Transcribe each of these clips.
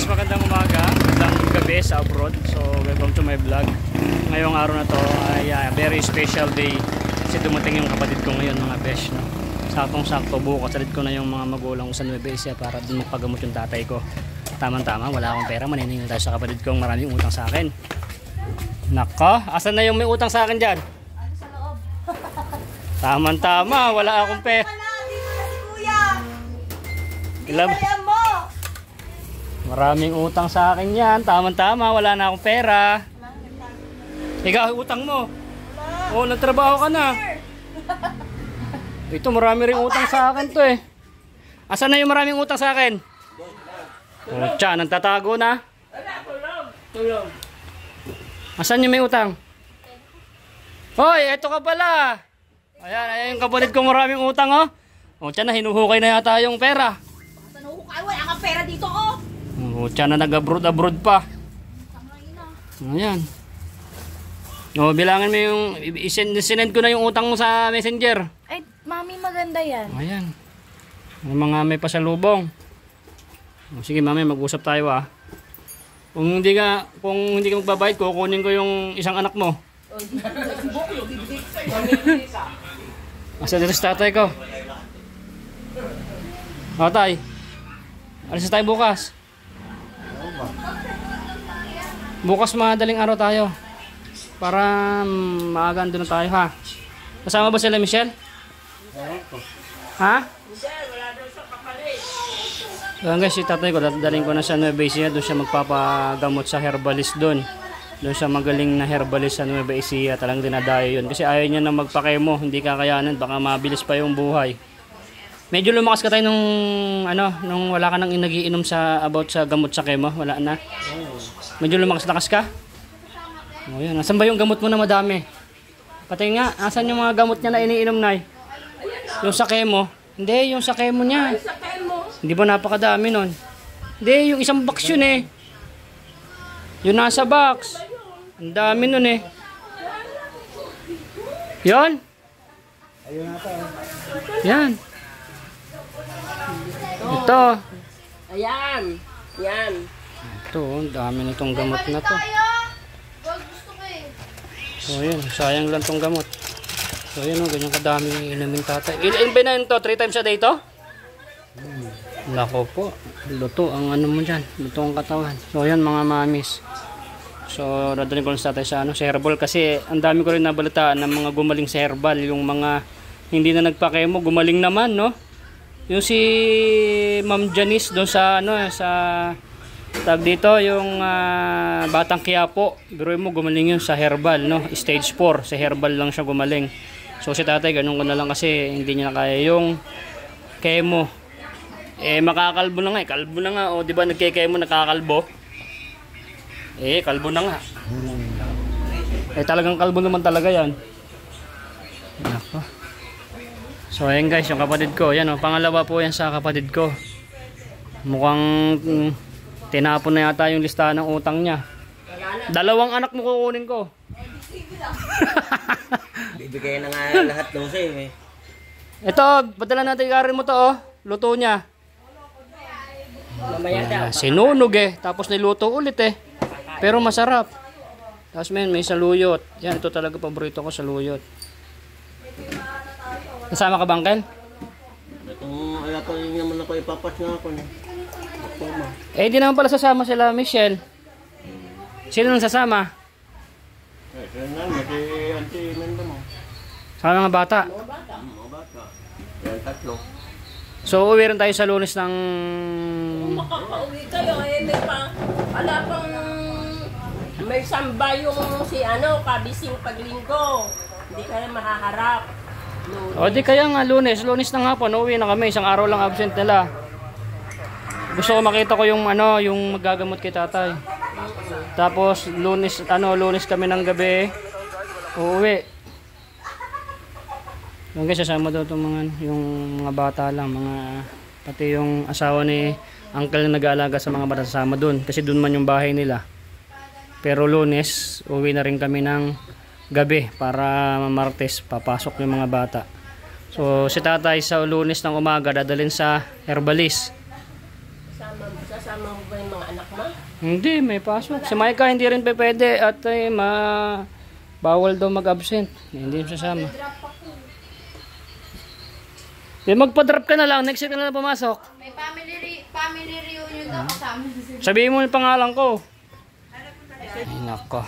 guys, magandang umaga, magandang gabi sa abroad. So welcome to my vlog. Ngayong araw na to ay very special day kasi dumating yung kapatid ko ngayon mga besh, no? Saktong-sakto bukas salit ko na yung mga magulang ko sa Nueva Ecija para dun magpagamot yung tatay ko. Tamang-tama, wala akong pera, maniningil tayo sa kapatid kong maraming utang sa akin. Nako, asan na yung may utang sa akin dyan? Ano sa loob? Tamang-tama, wala akong pera. Ilab. Maraming utang sa akin yan. Tamang-tama, wala na akong pera. Ikaw, utang mo. Oo, nagtrabaho ka na. Ito, marami ring utang sa akin to eh. Asan na yung maraming utang sa akin? Oh, tiyan, nagtatago na. Asan yung may utang? Hoy, eto ka pala. Ayan, ayan yung kapatid ko maraming utang oh. Oh, tiyan na, hinuhukay na yata yung pera. Ay, wala kang pera dito, oh! Oh, tiyan na nag-abroad pa. Ayan. Oh, bilangin mo yung, sinend ko na yung utang mo sa messenger. Ay, mami, maganda yan. Ayan. Yung mga may pasalubong. Oh, sige, mami, mag-usap tayo ah. Kung hindi ka magbabayad, kukunin ko yung isang anak mo. Asa dito sa tatay ko? O, tay. Alis tayo bukas. Bukas madaling araw tayo. Para maaga doon na tayo ha. Kasama ba sila Michelle? Ha? Doon guys, si tatay ko, daling ko na sa Nueva Ecija. Doon siya magpapagamot sa herbalist doon. Doon siya magaling na herbalist sa Nueva Ecija. Talagang dinadayo yun. Kasi ayaw niya na magpakemo. Hindi kakayanan. Baka mabilis pa yung buhay. Medyo lumakas ka tayo nung wala ka nang nagiinom sa gamot sa kemo. Wala na. Medyo lumakas ka? O yan. Asan ba yung gamot mo na madami? Pati nga, asan yung mga gamot niya na iniinom na? Yung sa kemo? Hindi, yung sa kemo niya. Hindi ba napakadami nun? Hindi, yung isang box yun eh. Yung nasa box. Ang dami nun eh. Yan. Yan. Ito. Ayan. Yan. Ito, ang dami nitong gamot na to. So, yun. Sayang lang tong gamot. So, yun, ganyan kadami inumin tatay. Ilan ba na yun to? 3 times a day to? Lako po. Luto ang ano mo dyan. Luto ang katawan. So, yun mga mamis. So, dadalhin ko lang sa tatay sa herbal. Kasi, ang dami ko rin nabalitaan ng mga gumaling sa herbal. Yung mga hindi na nagpakemo, gumaling naman, no? Yung si Ma'am Janice doon sa sa tag dito yung Batang Quiapo, pero mo gumaling yun sa herbal, no? Stage 4 sa herbal lang siya gumaling. So si tatay ganun ko na lang kasi hindi niya na kaya yung chemo. Eh makakalbo na nga, kalbo na nga. O di ba nagke-chemo nakakalbo? Eh kalbo na nga. Eh talagang kalbo naman talaga yan. Nako. So ayan guys, yung kapatid ko, yan o, pangalawa po yan sa kapatid ko. Mukhang tinapon na yata yung listahan ng utang niya. 2 anak mo kukunin ko. Bibigay na nga lahat daw sa'yo eh. Ito, padala natin ikarin mo to oh, luto niya. Sinunog eh, tapos niluto ulit eh. Pero masarap. Tapos may saluyot. Yan, ito talaga paborito ko, saluyot. Kasama ka ba, Uncle? Kung wala ko yung naman ako ipapas nga ako. Eh, di naman pala sasama sila, Michelle. Sino nang sasama? Eh, sila naman, si Auntie Mendo mo. Sa mga bata. Mga bata. Yan, 3. So, uwi rin tayo sa Lunes ng... Makakauwi kayo eh, wala pang may samba yung si kabising paglinggo. Hindi kayo mahaharap. O, di kaya nga Lunes ng hapon, uwi na kami. Isang araw lang absent nila. Gusto ko makita ko yung yung magagamot kay tatay. Tapos Lunes kami ng gabi uuwi. Yung guys, sasama daw itong yung mga bata lang, pati yung asawa ni uncle na nag-aalaga sa mga bata sasama doon kasi doon man yung bahay nila. Pero Lunes, uwi na rin kami ng gabi para Martes papasok yung mga bata. So si tatay sa Lunes ng umaga dadalhin sa herbalist. Sasama mo ba yung mga anak mo? Hindi, may pasok. Si Micah hindi rin pwede at bawal daw mag-absent. Hindi yung sasama. Magpa-drop ka na lang. Next week ka na lang pumasok. May family reunion daw kasama. Sabihin mo yung pangalan ko. Ay, nako.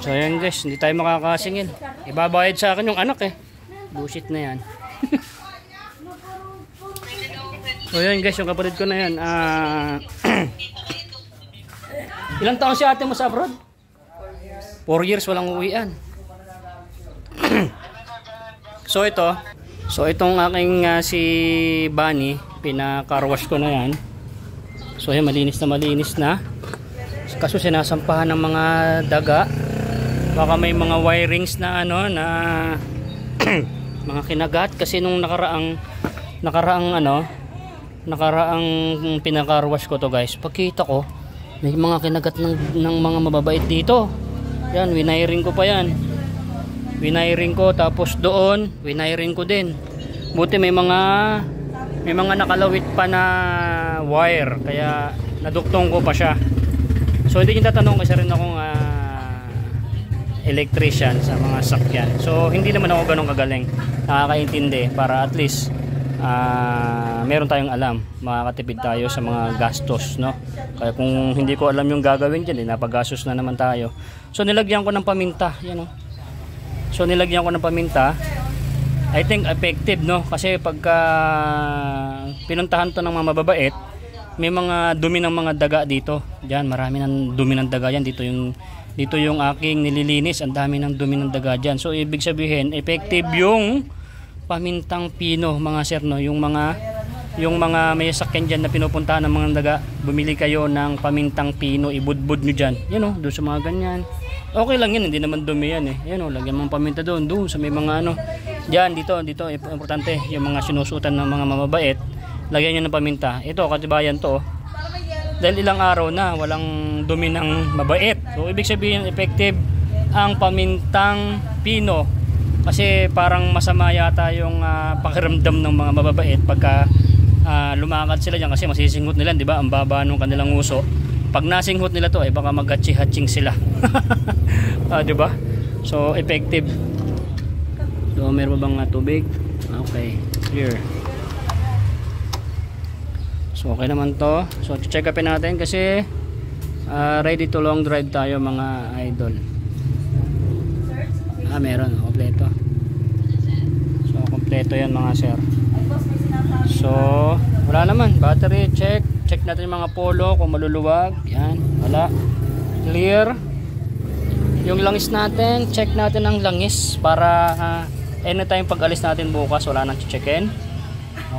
So yan guys, hindi tayo makakasingil. Ibabayad sa akin yung anak eh. Bullshit na yan. So yan guys, yung kapatid ko na yan. Ilang taon si ate mo sa abroad? 4 years walang uwian. So itong aking si Bunny, pinakarwash ko na yan. So yan, malinis na. Kaso sinasampahan ng mga daga. Baka may mga wirings na mga kinagat kasi nung nakaraang pinakarwash ko to guys. Pagkita ko, may mga kinagat ng mga mababait dito. Yan, winiring ko pa yan. Winiring ko, tapos doon, winiring ko din. Buti may mga nakalawit pa na wire, kaya naduktong ko pa siya. So hindi nyo tatanong kasi rin akong electrician sa mga sakyan. So hindi naman ako ganun kagaling. Nakakaintindi para at least meron tayong alam, makakatipid tayo sa mga gastos, no? Kaya kung hindi ko alam yung gagawin dyan, napagastos na naman tayo. So nilagyan ko ng paminta, yan, no? So nilagyan ko ng paminta. I think effective, no? Kasi pagka pinuntahan to ng mga mababait, may mga dumi ng mga daga dito. Diyan, marami ng dumi ng daga yan. Dito yung aking nililinis, ang dami ng dumi ng daga diyan. So ibig sabihin, effective yung pamintang pino, mga sir, no? Yung mga may sakyan dyan na pinupuntahan ng mga daga, bumili kayo ng pamintang pino, ibudbud nyo dyan. Yan, no? Doon sa mga ganyan. Okay lang yan, hindi naman dumi yan eh. Yan, no? Lagyan mong paminta doon sa may mga dyan, dito, importante, yung mga sinusutan ng mga mamabait, lagyan nyo ng paminta. Ito, katibayan to. Dahil ilang araw na, walang dumi ng mabait. So, ibig sabihin, effective ang pamintang pino. Kasi parang masama yata yung pakiramdam ng mga mababait pagka lumakad sila dyan kasi masisinghot nila, di ba? Ang baba ng kanilang uso. Pag nasinghot nila to, baka mag-hatching sila. Di ba? So, effective. So, meron ba bang tubig? Okay, clear. So, okay naman to. So, check upin natin kasi ready to long drive tayo mga idol. Meron. Kompleto. So, kompleto yan mga sir. So, wala naman. Battery, check. Check natin yung mga polo kung maluluwag. Yan. Wala. Clear. Yung langis natin, check natin ang langis para anytime pag alis natin bukas, wala nang checkin.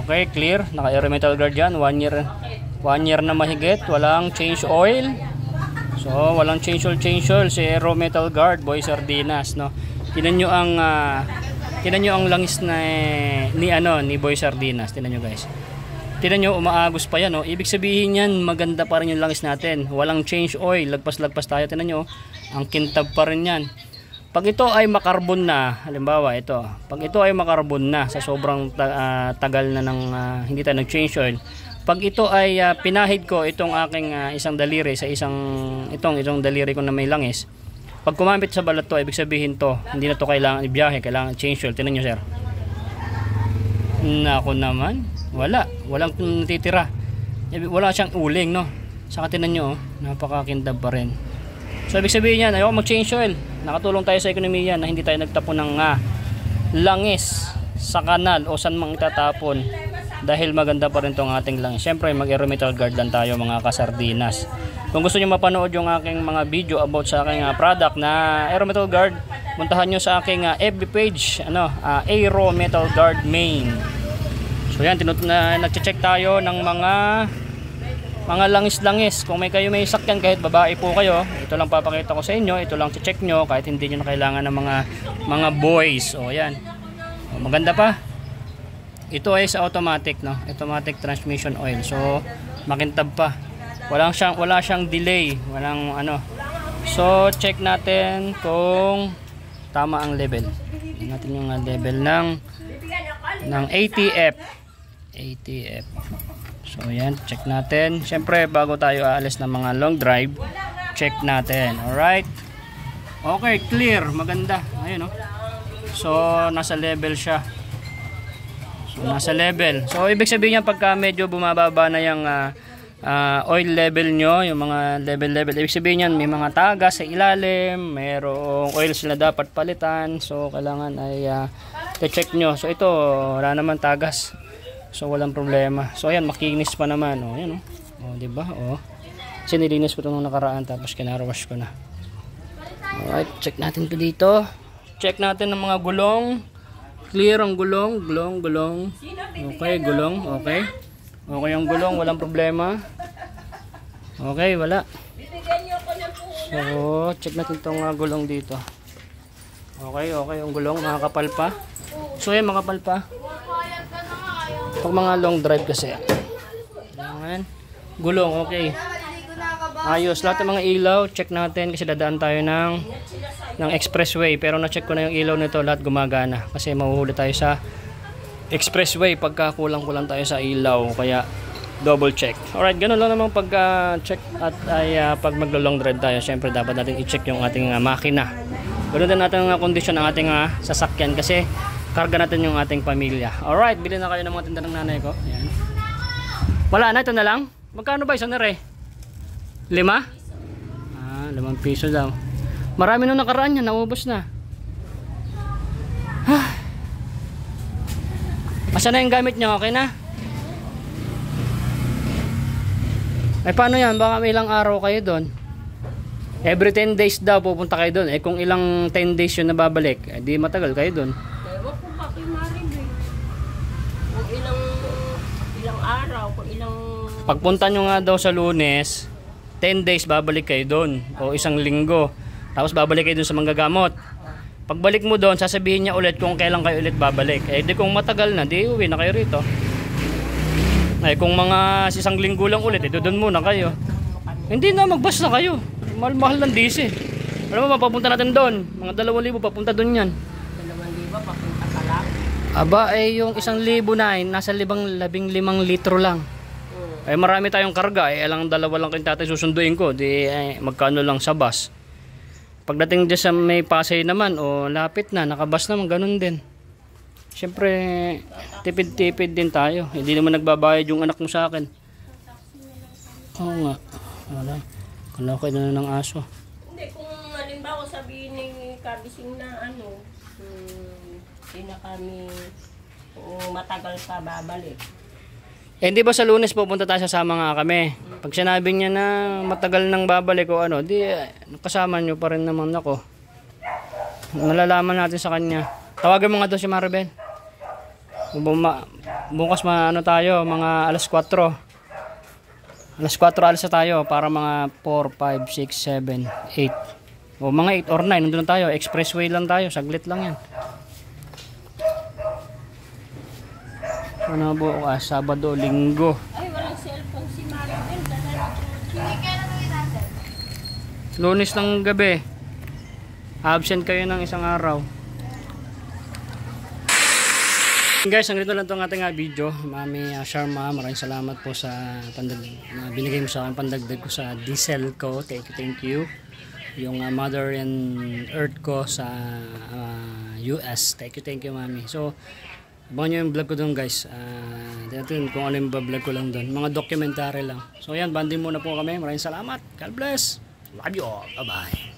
Okay, clear. Naka-air metal guard yan. 1 year na mahigit. Walang change oil. So, walang change oil. Si Aero Metal Guard, Boy Sardinas, no? Tinan nyo ang langis ni Boy Sardinas. Tinan nyo guys. Tinan nyo, umaagos pa yan, no? Ibig sabihin yan, maganda pa rin yung langis natin. Walang change oil. Lagpas tayo. Tinan nyo, ang kintab pa rin yan. Pag ito ay makarbon na, halimbawa ito, pag ito ay makarbon na sa sobrang tagal na ng hindi tayo nag-change oil, pag ito ay pinahid ko itong aking isang daliri sa itong daliri ko na may langis, pag kumapit sa balat to, ibig sabihin to, hindi na to kailangan ibiyahe, kailangan change oil. Tingnan nyo sir. Nako naman, walang natitira. Wala siyang uling, no? Saka tingnan nyo, napakakindab pa rin. So ibig sabihin yan, ayaw mag-change oil. Nakatulong tayo sa ekonomiya na hindi tayo nagtapon ng langis sa kanal o saan mang itatapon. Dahil maganda pa rin itong ating langis. Siyempre mag-Aero Metal Guard lang tayo mga kasardinas. Kung gusto nyo mapanood yung aking mga video about sa aking product na Aero Metal Guard, puntahan nyo sa aking FB page, Aero Metal Guard Main. So yan, nag-check tayo ng mga langis-langis. Kung may sakyan, kahit babae po kayo, ito lang papakita ko sa inyo, ito lang check nyo kahit hindi nyo na kailangan ng mga boys. O yan, maganda pa. Ito ay sa automatic, no? Automatic transmission oil. So makintab pa. Wala siyang delay, walang So check natin kung tama ang level. Tingnan natin yung level ng ATF. So ayan, check natin. Siyempre bago tayo aalis ng mga long drive, check natin. Alright. Okay, clear. Maganda. Ayun, oh. So nasa level siya. So nasa level. So ibig sabihin niya pagka medyo bumababa na yung oil level nyo, yung mga level, ibig sabihin yan may mga tagas sa ilalim, mayroong oil sila dapat palitan, so kailangan ay check nyo. So ito wala naman tagas, so walang problema. So ayan, makinis pa naman, oh, yan, oh, diba, oh, kasi nilinis ko ito nung nakaraan tapos kinarawash ko na. Alright, check natin to dito, check natin ng mga gulong, clear ang gulong, okay, gulong, okay. Okay ang gulong, walang problema. Okay, wala. So, check natin itong gulong dito. Okay, okay yung gulong, makakapal pa. So, yan, makapal pa. Pag mga long drive kasi. Ayan. Gulong, okay. Ayos, lahat ng mga ilaw, check natin kasi dadaan tayo ng expressway. Pero na-check ko na yung ilaw nito, lahat gumagana. Kasi mahuhuli tayo sa expressway pagka kulang-kulang tayo sa ilaw, kaya double check. Alright, ganun lang naman pag check at ay pag maglo-long drive tayo, syempre dapat natin i-check yung ating makina. Ganun din natin ang kondisyon ng ating sasakyan kasi karga natin yung ating pamilya. Alright, bilhin na kayo ng mga tinda ng nanay ko. Ayan. Wala na, ito na lang. Magkano ba isang nare? 5? 5 piso daw. Marami nung nakaraan yan, naubos na. Asa na yung gamit nyo? Okay na? Ay paano yan? Baka may ilang araw kayo doon. Every 10 days daw pupunta kayo doon. Eh kung ilang 10 days yun na babalik, eh, di matagal kayo doon. Ewan ko ba kay Maribel? Kung ilang araw, kung ilang... Pagpunta nyo nga daw sa Lunes, 10 days babalik kayo doon. O isang linggo. Tapos babalik kayo doon sa manggagamot. Pagbalik mo doon, sasabihin niya ulit kung kailan kayo ulit babalik. Eh di kung matagal na, di uwi na kayo rito. Eh kung mga isang linggo lang ulit, doon muna kayo. Hindi na, magbus na kayo. Mahal-mahal ng DC. Alam mo, mapapunta natin doon. Mga 2,000 papunta doon yan. 2,000 papunta ka lang? Aba, eh yung 1,000 na, nasa 15 litro lang. Eh marami tayong karga. Eh alang 2 lang kayong tatay susunduin ko. Di magkano lang sa bus. Pagdating dyan sa may Pasay naman, o lapit na, nakabas naman, ganun din. Siyempre, tipid-tipid din tayo. Hindi naman nagbabayad yung anak mo sa akin. Oo nga. Wala. Kalakay na ng aso. Hindi, kung halimbawa sabihin ni Kabising na hindi na kami kung matagal ka babalik. Eh di ba sa Lunes pupunta tayo, sasama nga kami. Pag sinabi niya na matagal nang babalik o ano, di kasama nyo pa rin naman ako. Nalalaman natin sa kanya. Tawagan mo nga doon si Maribel. Bukas tayo, mga alas 4. Alas 4 alas na tayo para mga 4, 5, 6, 7, 8. O mga 8 or 9, nandun tayo. Expressway lang tayo, saglit lang yan. Ano bukas, Sabado, Linggo. Ay, walang cellphone si Maribel. Hindi kaya na gawin natin. Lunes ng gabi. Absent kayo ng isang araw. Guys, hanggang dito lang itong ating video. Mami Sharma, maraming salamat po sa binigay mo sa akin pandagdag ko sa diesel ko. Thank you. Yung Mother and Earth ko sa US. Thank you Mami. So, abangan nyo yung vlog ko doon guys. Tingnan kung ano yung vlog ko lang doon. Mga documentary lang. So yan, banding muna po kami. Maraming salamat. God bless. Love you all. Bye bye.